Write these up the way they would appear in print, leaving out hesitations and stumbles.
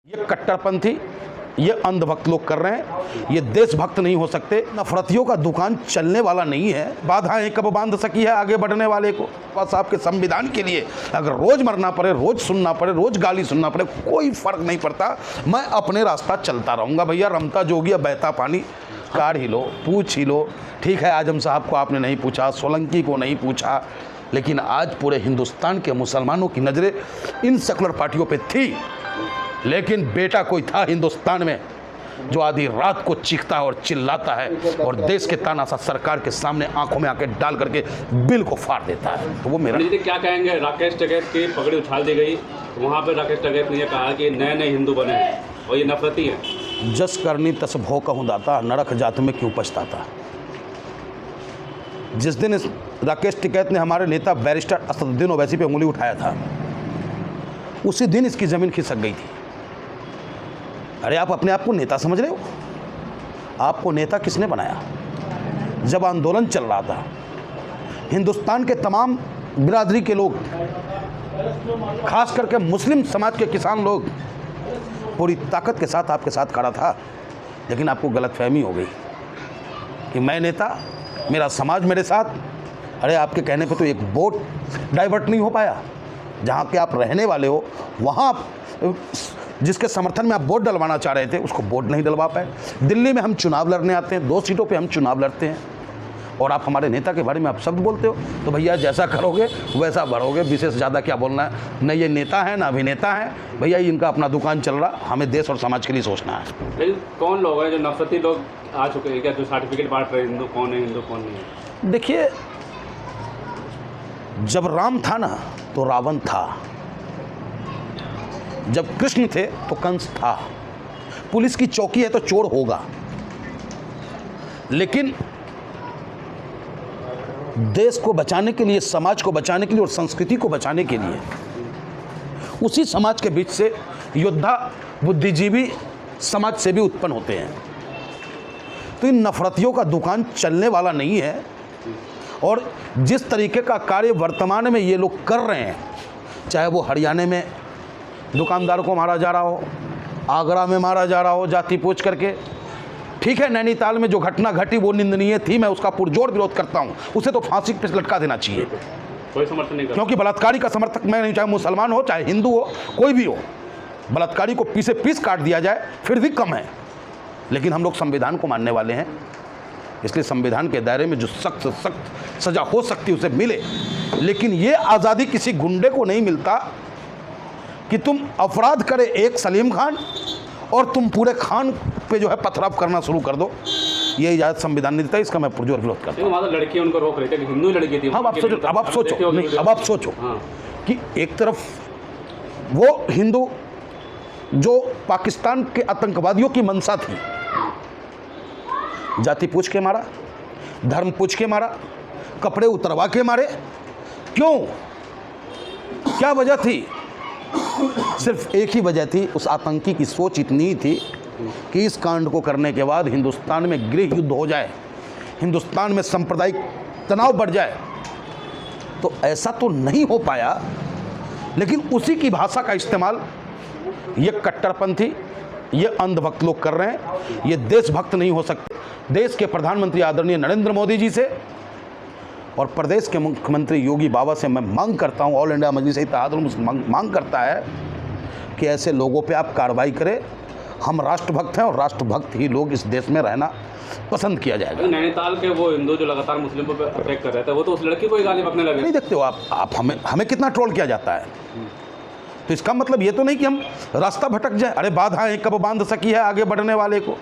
ये कट्टरपंथी, ये अंधभक्त लोग कर रहे हैं, ये देशभक्त नहीं हो सकते। नफरतियों का दुकान चलने वाला नहीं है। बाधाएं कब बांध सकी है आगे बढ़ने वाले को? बस आपके संविधान के लिए अगर रोज मरना पड़े, रोज सुनना पड़े, रोज गाली सुनना पड़े, कोई फर्क नहीं पड़ता। मैं अपने रास्ता चलता रहूंगा भैया। रमता जोगिया बहता पानी, कार ही लो, पूछ ही लो। ठीक है, आजम साहब को आपने नहीं पूछा, सोलंकी को नहीं पूछा, लेकिन आज पूरे हिंदुस्तान के मुसलमानों की नज़रें इन सेकुलर पार्टियों पे थी। लेकिन बेटा कोई था हिंदुस्तान में जो आधी रात को चीखता है और चिल्लाता है और देश के तानाशाह सरकार के सामने आंखों में आंखें डाल करके बिल को फाड़ देता है। तो वो मेरा क्या कहेंगे? राकेश टिकैत की पगड़ी उछाल दी गई, वहाँ पर राकेश टिकैत ने यह कहा कि नए नए हिंदू बने हैं और ये नफरती है। जस करनी तस भो कहूँ दाता, नरक जात में क्यों पछताता। जिस दिन इस राकेश टिकैत ने हमारे नेता बैरिस्टर असदुद्दीन ओवैसी पे उंगली उठाया था, उसी दिन इसकी ज़मीन खिसक गई थी। अरे आप अपने आप को नेता समझ रहे हो? आपको नेता किसने बनाया? जब आंदोलन चल रहा था, हिंदुस्तान के तमाम बिरादरी के लोग, खास करके मुस्लिम समाज के किसान लोग पूरी ताकत के साथ आपके साथ खड़ा था। लेकिन आपको गलतफहमी हो गई कि मैं नेता, मेरा समाज मेरे साथ। अरे आपके कहने पे तो एक वोट डाइवर्ट नहीं हो पाया। जहाँ के आप रहने वाले हो, वहाँ जिसके समर्थन में आप वोट डलवाना चाह रहे थे, उसको वोट नहीं डलवा पाए। दिल्ली में हम चुनाव लड़ने आते हैं, 2 सीटों पे हम चुनाव लड़ते हैं, और आप हमारे नेता के बारे में आप शब्द बोलते हो। तो भैया जैसा करोगे वैसा भरोगे, विशेष ज़्यादा क्या बोलना है। न ये नेता है, न अभिनेता है भैया, इनका अपना दुकान चल रहा। हमें देश और समाज के लिए सोचना है। लेकिन कौन लोग हैं जो नफरती लोग आ चुके हैं क्या, जो सर्टिफिकेट बांट रहे हैं हिंदू कौन है, हिंदू कौन नहीं है? देखिए, जब राम था ना तो रावण था, जब कृष्ण थे तो कंस था। पुलिस की चौकी है तो चोर होगा, लेकिन देश को बचाने के लिए, समाज को बचाने के लिए और संस्कृति को बचाने के लिए उसी समाज के बीच से योद्धा, बुद्धिजीवी, समाज सेवी उत्पन्न होते हैं। तो इन नफरतियों का दुकान चलने वाला नहीं है। और जिस तरीके का कार्य वर्तमान में ये लोग कर रहे हैं, चाहे वो हरियाणा में दुकानदार को मारा जा रहा हो, आगरा में मारा जा रहा हो जाति पूछ करके, ठीक है, नैनीताल में जो घटना घटी वो निंदनीय थी, मैं उसका पुरजोर विरोध करता हूं। उसे तो फांसी पे लटका देना चाहिए, कोई समर्थन नहीं करता। क्योंकि बलात्कारी का समर्थक मैं नहीं, चाहे मुसलमान हो, चाहे हिंदू हो, कोई भी हो। बलात्कारी को पीसे पीस काट दिया जाए फिर भी कम है। लेकिन हम लोग संविधान को मानने वाले हैं, इसलिए संविधान के दायरे में जो सख्त से सख्त सजा हो सकती है उसे मिले। लेकिन ये आज़ादी किसी गुंडे को नहीं मिलता कि तुम अपराध करे एक सलीम खान और तुम पूरे खान पे जो है पथराव करना शुरू कर दो। ये इजाज़त संविधान नहीं देता, इसका मैं पुरजोर विरोध करता हूँ। लड़की उनको रोक रही थी, हिंदू लड़की थी। अब आप सोचो, अब आप सोचो, नहीं, अब आप सोचो कि एक तरफ वो हिंदू जो पाकिस्तान के आतंकवादियों की मंशा थी, जाति पूछ के मारा, धर्म पूछ के मारा, कपड़े उतरवा के मारे। क्यों? क्या वजह थी? सिर्फ एक ही वजह थी, उस आतंकी की सोच इतनी ही थी कि इस कांड को करने के बाद हिंदुस्तान में गृह युद्ध हो जाए, हिंदुस्तान में सांप्रदायिक तनाव बढ़ जाए। तो ऐसा तो नहीं हो पाया, लेकिन उसी की भाषा का इस्तेमाल ये कट्टरपंथी, ये अंधभक्त लोग कर रहे हैं। ये देशभक्त नहीं हो सकते। देश के प्रधानमंत्री आदरणीय नरेंद्र मोदी जी से और प्रदेश के मुख्यमंत्री योगी बाबा से मैं मांग करता हूं, ऑल इंडिया मजलिस इत्तेहादुल मुस्लिमीन मांग करता है कि ऐसे लोगों पे आप कार्रवाई करें। हम राष्ट्रभक्त हैं और राष्ट्रभक्त ही लोग इस देश में रहना पसंद किया जाएगा। नैनीताल के वो हिंदू जो लगातार मुस्लिमों पे अटैक कर रहे थे, वो तो उस लड़की को ही गाली बकने लगे। नहीं देखते हो आप हमें कितना ट्रोल किया जाता है। तो इसका मतलब ये तो नहीं कि हम रास्ता भटक जाए। अरे बाधाएं कब बांध सकी है आगे बढ़ने वाले को,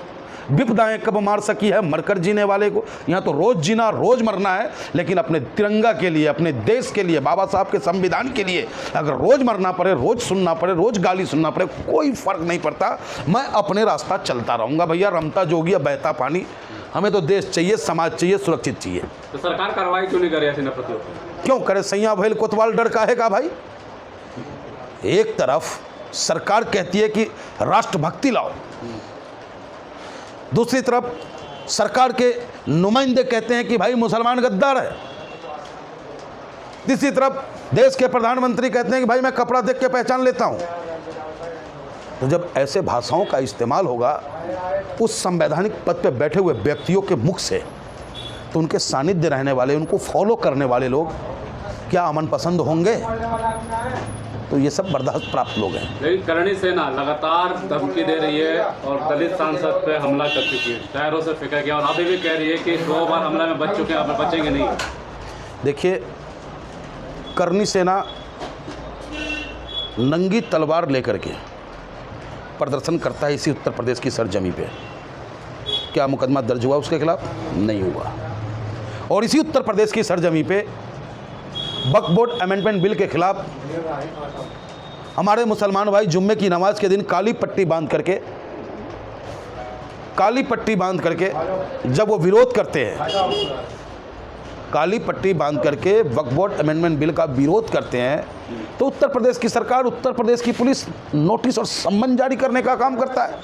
विपदाएं कब मार सकी है मरकर जीने वाले को। यहाँ तो रोज जीना, रोज मरना है, लेकिन अपने तिरंगा के लिए, अपने देश के लिए, बाबा साहब के संविधान के लिए अगर रोज मरना पड़े, रोज सुनना पड़े, रोज गाली सुनना पड़े, कोई फर्क नहीं पड़ता। मैं अपने रास्ता चलता रहूँगा भैया। रमता जोगिया बहता पानी। हमें तो देश चाहिए, समाज चाहिए, सुरक्षित चाहिए। तो सरकार कार्रवाई क्यों नहीं करे ऐसे नफरतियों पर? क्यों करे? सैया भैल कोतवाल डर काहे का भाई? एक तरफ सरकार कहती है कि राष्ट्रभक्ति लाओ, दूसरी तरफ सरकार के नुमाइंदे कहते हैं कि भाई मुसलमान गद्दार है। तीसरी तरफ देश के प्रधानमंत्री कहते हैं कि भाई मैं कपड़ा देख के पहचान लेता हूं। तो जब ऐसे भाषाओं का इस्तेमाल होगा उस संवैधानिक पद पर बैठे हुए व्यक्तियों के मुख से, तो उनके सानिध्य रहने वाले, उनको फॉलो करने वाले लोग क्या अमन पसंद होंगे? तो ये सब बर्दाश्त प्राप्त लोग हैं। लेकिन करणी सेना लगातार धमकी दे रही है और दलित सांसद पे हमला कर चुकी है, टायरों से फेंका गया, और अभी भी कह रही है कि 2 बार हमला में बच चुके हैं, अब बचेंगे नहीं। देखिए, करणी सेना नंगी तलवार लेकर के प्रदर्शन करता है इसी उत्तर प्रदेश की सरजमी पे। क्या मुकदमा दर्ज हुआ उसके खिलाफ? नहीं हुआ। और इसी उत्तर प्रदेश की सरजमी पे वक्फ बोर्ड अमेंडमेंट बिल के खिलाफ हमारे मुसलमान भाई जुम्मे की नमाज के दिन काली पट्टी बांध करके जब वो विरोध करते हैं, काली पट्टी बांध करके वक्फ बोर्ड अमेंडमेंट बिल का विरोध करते हैं, तो उत्तर प्रदेश की सरकार, उत्तर प्रदेश की पुलिस नोटिस और सम्मन जारी करने का काम करता है।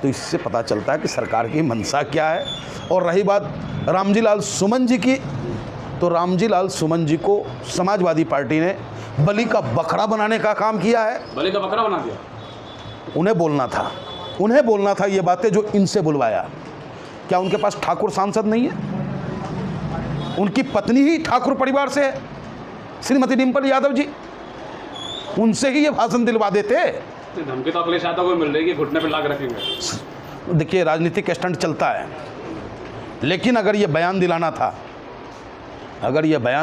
तो इससे पता चलता है कि सरकार की मंशा क्या है। और रही बात रामजी लाल सुमन जी की, तो रामजी लाल सुमन जी को समाजवादी पार्टी ने बलि का बकरा बनाने का काम किया है। बलि का बकरा बना दिया। उन्हें बोलना था ये बातें जो इनसे बुलवाया। क्या उनके पास ठाकुर सांसद नहीं है? उनकी पत्नी ही ठाकुर परिवार से है, श्रीमती डिम्पल यादव जी। उनसे ही ये भाषण दिलवा देते। धमकी तो अखिलेश यादव को मिल रही है कि घुटने पे लाग रखेंगे। देखिए, राजनीतिक स्टंट चलता है, लेकिन अगर ये बयान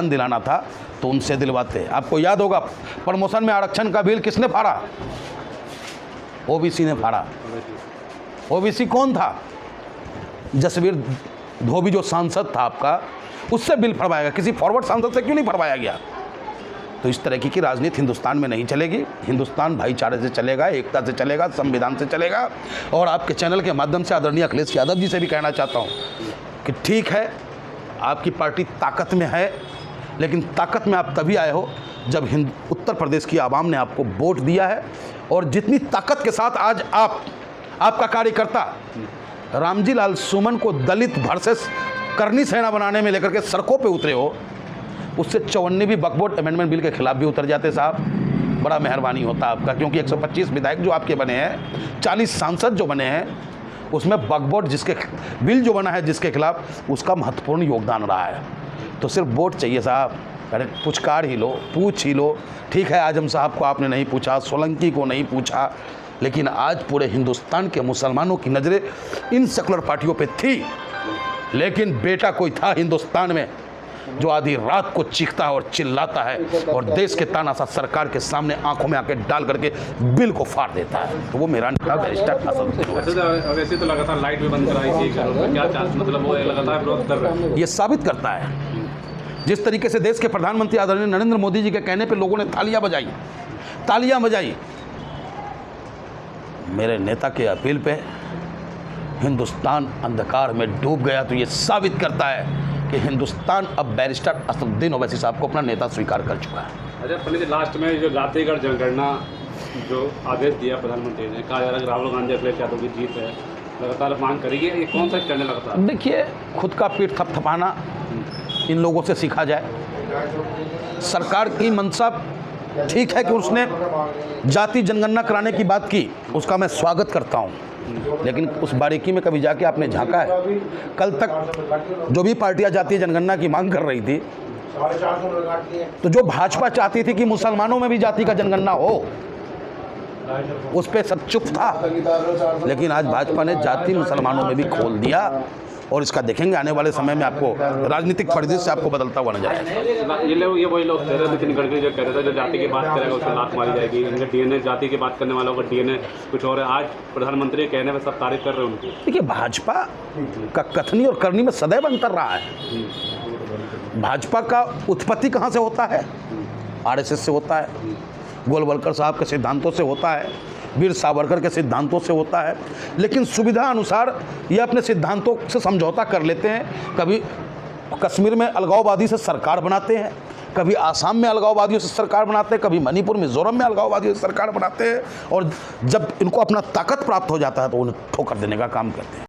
दिलाना था तो उनसे दिलवाते। आपको याद होगा प्रमोशन में आरक्षण का बिल किसने फाड़ा? ओबीसी ने फाड़ा। ओबीसी कौन था? जसवीर धोबी जो सांसद था आपका, उससे बिल फड़वाएगा। किसी फॉरवर्ड सांसद से क्यों नहीं फड़वाया गया? तो इस तरह की राजनीति हिंदुस्तान में नहीं चलेगी। हिंदुस्तान भाईचारे से चलेगा, एकता से चलेगा, संविधान से चलेगा। और आपके चैनल के माध्यम से आदरणीय अखिलेश यादव जी से भी कहना चाहता हूँ कि ठीक है, आपकी पार्टी ताकत में है, लेकिन ताकत में आप तभी आए हो जब उत्तर प्रदेश की आवाम ने आपको वोट दिया है। और जितनी ताकत के साथ आज आपका कार्यकर्ता रामजी लाल सुमन को दलित वर्सेस करणी सेना बनाने में लेकर के सड़कों पे उतरे हो, उससे 54वीं वक्फ बोर्ड अमेंडमेंट बिल के खिलाफ भी उतर जाते साहब। बड़ा मेहरबानी होता आपका, क्योंकि 125 विधायक जो आपके बने हैं, 40 सांसद जो बने हैं, उसमें वक्फ बोर्ड बिल जो बना है जिसके खिलाफ, उसका महत्वपूर्ण योगदान रहा है। तो सिर्फ वोट चाहिए साहब। अरे पुचकार ही लो, पूछ ही लो। ठीक है, आजम साहब को आपने नहीं पूछा, सोलंकी को नहीं पूछा, लेकिन आज पूरे हिंदुस्तान के मुसलमानों की नज़रें इन सेकुलर पार्टियों पे थी। लेकिन बेटा कोई था हिंदुस्तान में जो आधी रात को चीखता है और चिल्लाता है और देश के तानाशाह सरकार के सामने आंखों में आके डाल करके बिल को फाड़ देता है। तो वो मेरा नेता बैरिस्टर असद। वैसे तो लगातार लाइट भी बंद कराई थी, क्या चांस, मतलब वो लगातार विरोध कर रहे हैं। ये साबित करता है जिस तरीके से देश के प्रधानमंत्री आदरणीय नरेंद्र मोदी जी के कहने पे लोगों ने तालियां बजाई। मेरे नेता के अपील पे हिंदुस्तान अंधकार में डूब गया। तो ये साबित करता है कि हिंदुस्तान अब बैरिस्टर असदुद्दीन ओवैसी साहब को अपना नेता स्वीकार कर चुका है। अच्छा पंडित जी, लास्ट में जो जातिगत जनगणना जो आदेश दिया प्रधानमंत्री ने, कहा जा रहा है कि राहुल गांधी अखिलेश यादव की जीत है, लगातार मांग करेगी, ये कौन सा चलने लगता है? देखिए, खुद का पीठ थपथपाना इन लोगों से सीखा जाए। सरकार की मंशा ठीक है कि उसने जाति जनगणना कराने की बात की, उसका मैं स्वागत करता हूँ, लेकिन उस बारीकी में कभी जाके आपने झांका है? कल तक जो भी पार्टियां जातीय जनगणना की मांग कर रही थी, तो जो भाजपा चाहती थी कि मुसलमानों में भी जाति का जनगणना हो, उस पर सब चुप था। लेकिन आज भाजपा ने जाति मुसलमानों में भी खोल दिया, और इसका देखेंगे आने वाले समय में आपको राजनीतिक परिदृश्य आपको बदलता हुआ नजर आएगा। ये वही लोग कह रहे थे, नितिन गडकरी जो कह रहे थे जो जाति की बात करेगा उसको लात मारी जाएगी, इनका डीएनए, जाति की बात करने वालों का डीएनए कुछ और है। आज प्रधानमंत्री कहने में सब तारीफ कर रहे हैं उनकी। देखिए, भाजपा का कथनी और करनी में सदैव अंतर रहा है। भाजपा का उत्पत्ति कहाँ से होता है? आरएसएस से होता है, गोलवलकर साहब के सिद्धांतों से होता है, वीर सावरकर के सिद्धांतों से होता है। लेकिन सुविधा अनुसार ये अपने सिद्धांतों से समझौता कर लेते हैं। कभी कश्मीर में अलगाववादी से सरकार बनाते हैं, कभी आसाम में अलगाववादियों से सरकार बनाते हैं, कभी मणिपुर मिजोरम में अलगाववादियों से सरकार बनाते हैं, और जब इनको अपना ताकत प्राप्त हो जाता है तो उन्हें ठोकर देने का काम करते हैं।